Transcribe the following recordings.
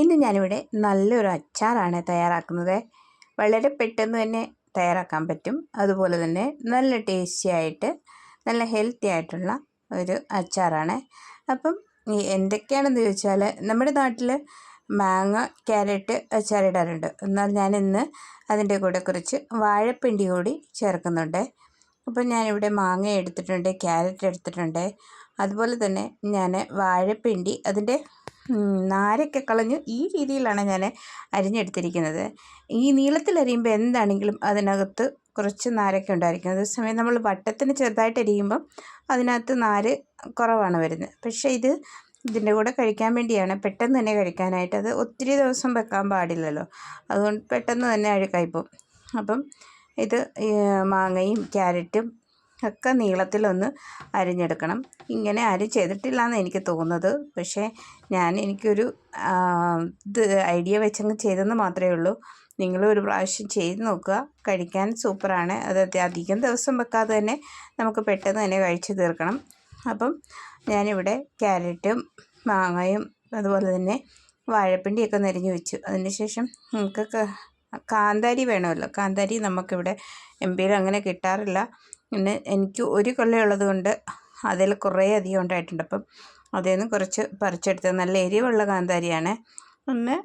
ഇന്ന് ഞാനിവിടെ നല്ലൊരു അച്ചാറാണ് തയ്യാറാക്കുന്നത്. വളരെ പെട്ടെന്ന് തന്നെ തയ്യാറാക്കാൻ പറ്റും. അതുപോലെ തന്നെ നല്ല ടേസ്റ്റി ആയിട്ട് നല്ല ഹെൽത്തി ആയിട്ടുള്ള ഒരു അച്ചാറാണ്. അപ്പം എന്തൊക്കെയാണെന്ന് ചോദിച്ചാൽ നമ്മുടെ നാട്ടിൽ മാങ്ങ ക്യാരറ്റ് അച്ചാറിടാറുണ്ട്. എന്നാൽ ഞാനിന്ന് അതിൻ്റെ കൂടെ കുറച്ച് വാഴപ്പിണ്ടി കൂടി ചേർക്കുന്നുണ്ട്. അപ്പം ഞാനിവിടെ മാങ്ങ എടുത്തിട്ടുണ്ട്, ക്യാരറ്റ് എടുത്തിട്ടുണ്ട്. അതുപോലെ തന്നെ ഞാൻ വാഴപ്പിണ്ടി അതിൻ്റെ നാരൊക്കെ കളഞ്ഞ് ഈ രീതിയിലാണ് ഞാൻ അരിഞ്ഞെടുത്തിരിക്കുന്നത്. ഈ നീളത്തിൽ അരിയുമ്പോൾ എന്താണെങ്കിലും അതിനകത്ത് കുറച്ച് നാരൊക്കെ ഉണ്ടായിരിക്കും. അതേസമയം നമ്മൾ വട്ടത്തിന് ചെറുതായിട്ട് അരിയുമ്പം അതിനകത്ത് നാര് കുറവാണ് വരുന്നത്. പക്ഷേ ഇതിൻ്റെ കൂടെ കഴിക്കാൻ വേണ്ടിയാണ്, പെട്ടെന്ന് തന്നെ കഴിക്കാനായിട്ട്. അത് ഒത്തിരി ദിവസം വെക്കാൻ പാടില്ലല്ലോ, അതുകൊണ്ട് പെട്ടെന്ന് തന്നെ അഴുക്കായിപ്പോവും. അപ്പം ഇത് മാങ്ങയും ക്യാരറ്റും ഒക്കെ നീളത്തിലൊന്ന് അരിഞ്ഞെടുക്കണം. ഇങ്ങനെ ചെയ്തിട്ടില്ല എന്ന് എനിക്ക് തോന്നുന്നത്. പക്ഷേ എനിക്കൊരു ഐഡിയ വെച്ചങ്ങ് ചെയ്തെന്ന് മാത്രമേ ഉള്ളൂ. നിങ്ങളും ഒരു പ്രാവശ്യം ചെയ്ത് നോക്കുക. കഴിക്കാൻ സൂപ്പറാണ്. അത് അധികം ദിവസം വെക്കാതെ തന്നെ നമുക്ക് പെട്ടെന്ന് തന്നെ കഴിച്ച് തീർക്കണം. അപ്പം ഞാനിവിടെ ക്യാരറ്റും മാങ്ങയും അതുപോലെ തന്നെ വാഴപ്പിണ്ടിയൊക്കെ നരിഞ്ഞ് വെച്ചു. അതിനുശേഷം നമുക്ക് കാന്താരി വേണമല്ലോ. കാന്താരി നമുക്കിവിടെ എംപിയിൽ അങ്ങനെ കിട്ടാറില്ല. പിന്നെ എനിക്ക് ഒരു കൊല്ലമുള്ളത് കൊണ്ട് അതിൽ കുറേ അധികം ഉണ്ടായിട്ടുണ്ട്. അപ്പം അതിൽ നിന്ന് കുറച്ച് പറിച്ചെടുത്ത് നല്ല എരിവുള്ള കാന്താരിയാണ്. പിന്നെ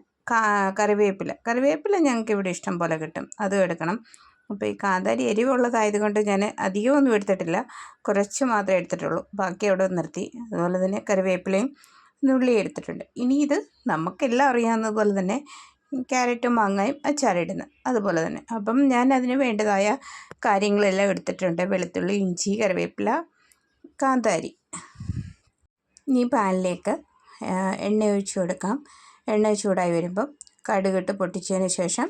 കറിവേപ്പില ഞങ്ങൾക്ക് ഇവിടെ ഇഷ്ടം പോലെ കിട്ടും, അതും എടുക്കണം. അപ്പോൾ ഈ കാന്താരി എരിവുള്ളതായത് കൊണ്ട് ഞാൻ അധികമൊന്നും എടുത്തിട്ടില്ല, കുറച്ച് മാത്രമേ എടുത്തിട്ടുള്ളൂ. ബാക്കി അവിടെ നിർത്തി. അതുപോലെ തന്നെ കറിവേപ്പിലയും നുള്ളി എടുത്തിട്ടുണ്ട്. ഇനി ഇത് നമുക്കെല്ലാം അറിയാവുന്നതുപോലെ തന്നെ ക്യാരറ്റും മാങ്ങയും അച്ചാറിടുന്നത് അതുപോലെ തന്നെ. അപ്പം ഞാൻ അതിന് വേണ്ടതായ കാര്യങ്ങളെല്ലാം എടുത്തിട്ടുണ്ട്. വെളുത്തുള്ളി, ഇഞ്ചി, കറിവേപ്പില, കാന്താരി. ഇനി പാനിലേക്ക് എണ്ണ ഒഴിച്ച് കൊടുക്കാം. എണ്ണ ചൂടായി വരുമ്പം കടുകിട്ട് പൊട്ടിച്ചതിന് ശേഷം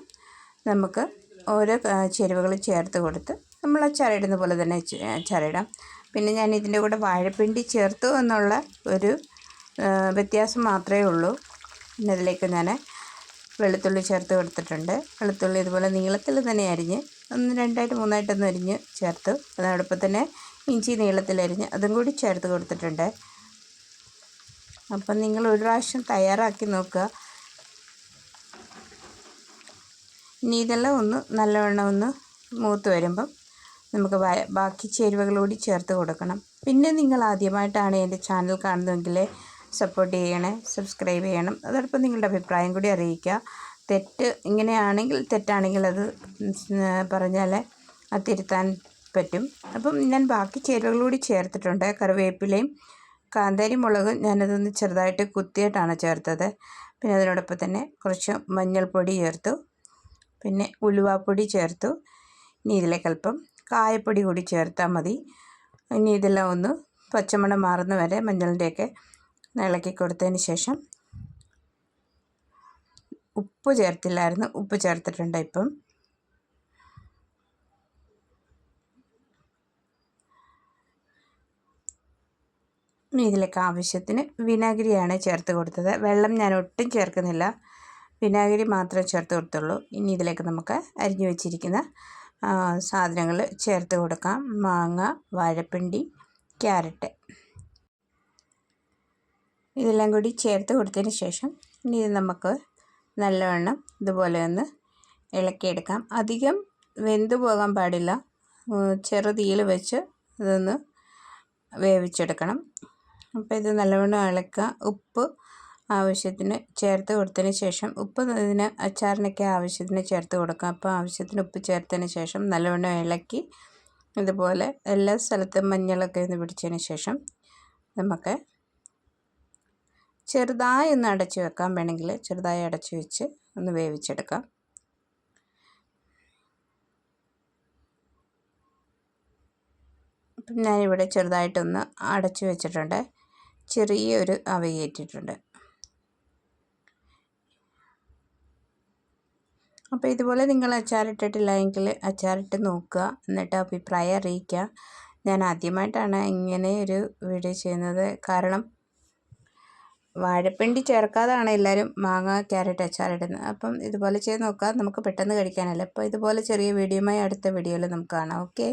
നമുക്ക് ഓരോ ചേരുവകൾ ചേർത്ത് കൊടുത്ത് നമ്മൾ അച്ചാറിടുന്ന പോലെ തന്നെ അച്ചാറിടാം. പിന്നെ ഞാൻ ഇതിൻ്റെ കൂടെ വാഴപ്പിണ്ടി ചേർത്തു എന്നുള്ള ഒരു വ്യത്യാസം മാത്രമേ ഉള്ളൂ. പിന്നെ അതിലേക്ക് ഞാൻ വെളുത്തുള്ളി ചേർത്ത് കൊടുത്തിട്ടുണ്ട്. വെളുത്തുള്ളി ഇതുപോലെ നീളത്തിൽ തന്നെ അരിഞ്ഞ് രണ്ടായിട്ട് മൂന്നായിട്ടൊന്ന് അരിഞ്ഞ് ചേർത്ത്, അതോടൊപ്പം തന്നെ ഇഞ്ചി നീളത്തിലരിഞ്ഞ് അതും കൂടി ചേർത്ത് കൊടുത്തിട്ടുണ്ട്. അപ്പം നിങ്ങൾ ഒരു പ്രാവശ്യം തയ്യാറാക്കി നോക്കുക. ഇനി ഇതെല്ലാം ഒന്ന് നല്ലവണ്ണം ഒന്ന് മൂത്ത് വരുമ്പം നമുക്ക് ബാക്കി ചേരുവകൾ കൂടി ചേർത്ത് കൊടുക്കണം. പിന്നെ നിങ്ങൾ ആദ്യമായിട്ടാണ് എൻ്റെ ചാനൽ കാണുന്നതെങ്കിൽ സപ്പോർട്ട് ചെയ്യണേ, സബ്സ്ക്രൈബ് ചെയ്യണം. അതോടൊപ്പം നിങ്ങളുടെ അഭിപ്രായം കൂടി അറിയിക്കുക. തെറ്റാണെങ്കിൽ അത് പറഞ്ഞാൽ അത് തിരുത്താൻ പറ്റും. അപ്പം ഞാൻ ബാക്കി ചേരുവകൾ കൂടി ചേർത്തിട്ടുണ്ട്. കറിവേപ്പിലയും കാന്താരി മുളകും ഞാനതൊന്ന് ചെറുതായിട്ട് കുത്തിയിട്ടാണ് ചേർത്തത്. പിന്നെ അതിനോടൊപ്പം തന്നെ കുറച്ച് മഞ്ഞൾപ്പൊടി ചേർത്തു, പിന്നെ ഉലുവാപ്പൊടി ചേർത്തു. ഇനി ഇതിലേക്ക് അല്പം കായപ്പൊടി കൂടി ചേർത്താൽ മതി. ഇനി ഇതെല്ലാം ഒന്ന് പച്ചമണം മാറുന്ന വരെ മഞ്ഞളിൻ്റെയൊക്കെ ഇളക്കി കൊടുത്തതിന് ശേഷം ഉപ്പ് ചേർത്തില്ലായിരുന്നു, ഉപ്പ് ചേർത്തിട്ടുണ്ട്. ഇപ്പം ഇതിലേക്ക് ആവശ്യത്തിന് വിനാഗിരിയാണ് ചേർത്ത് കൊടുത്തത്. വെള്ളം ഞാൻ ഒട്ടും ചേർക്കുന്നില്ല, വിനാഗിരി മാത്രമേ ചേർത്ത് കൊടുത്തുള്ളൂ. ഇനി ഇതിലേക്ക് നമുക്ക് അരിഞ്ഞു വെച്ചിരിക്കുന്ന സാധനങ്ങൾ ചേർത്ത് കൊടുക്കാം. മാങ്ങ, വാഴപ്പിണ്ടി, ക്യാരറ്റ്, ഇതെല്ലാം കൂടി ചേർത്ത് കൊടുത്തതിന് ശേഷം ഇനി ഇത് നമുക്ക് നല്ലവണ്ണം ഇതുപോലെ ഒന്ന് ഇളക്കിയെടുക്കാം. അധികം വെന്ത് പോകാൻ പാടില്ല, ചെറുതീയിൽ വെച്ച് ഇതൊന്ന് വേവിച്ചെടുക്കണം. അപ്പോൾ ഇത് നല്ലവണ്ണം ഇളക്കുക. ഉപ്പ് ആവശ്യത്തിന് ചേർത്ത് കൊടുത്തതിന് ശേഷം, ഉപ്പ് ഇതിന് അച്ചാറിനൊക്കെ ആവശ്യത്തിന് ചേർത്ത് കൊടുക്കാം. അപ്പോൾ ആവശ്യത്തിന് ഉപ്പ് ചേർത്തതിന് ശേഷം നല്ലവണ്ണം ഇളക്കി ഇതുപോലെ എല്ലാ സ്ഥലത്തും മഞ്ഞളൊക്കെ ഒന്ന് പിടിച്ചതിന് ശേഷം നമുക്ക് ചെറുതായി ഒന്ന് അടച്ച് വെക്കാം. വേണമെങ്കിൽ ചെറുതായി അടച്ച് വെച്ച് ഒന്ന് വേവിച്ചെടുക്കാം. അപ്പം ഞാനിവിടെ ചെറുതായിട്ടൊന്ന് അടച്ച് വെച്ചിട്ടുണ്ട്. ചെറിയൊരു ആവി കയറ്റിയിട്ടുണ്ട്. അപ്പോൾ ഇതുപോലെ നിങ്ങൾ അച്ചാറിട്ടിട്ടില്ല എങ്കിൽ അച്ചാറിട്ട് നോക്കുക, എന്നിട്ട് അഭിപ്രായം അറിയിക്കുക. ഞാൻ ആദ്യമായിട്ടാണ് ഇങ്ങനെ ഒരു വീഡിയോ ചെയ്യുന്നത്. കാരണം വാഴപ്പിണ്ടി ചേർക്കാതാണ് എല്ലാവരും മാങ്ങ ക്യാരറ്റ് അച്ചാറിടുന്നത്. അപ്പം ഇതുപോലെ ചെയ്ത് നോക്കുക, നമുക്ക് പെട്ടെന്ന് കഴിക്കാനല്ലേ. അപ്പോൾ ഇതുപോലെ ചെറിയ വീഡിയോയുമായി അടുത്ത വീഡിയോയിൽ നമുക്ക് കാണാം. ഓക്കെ.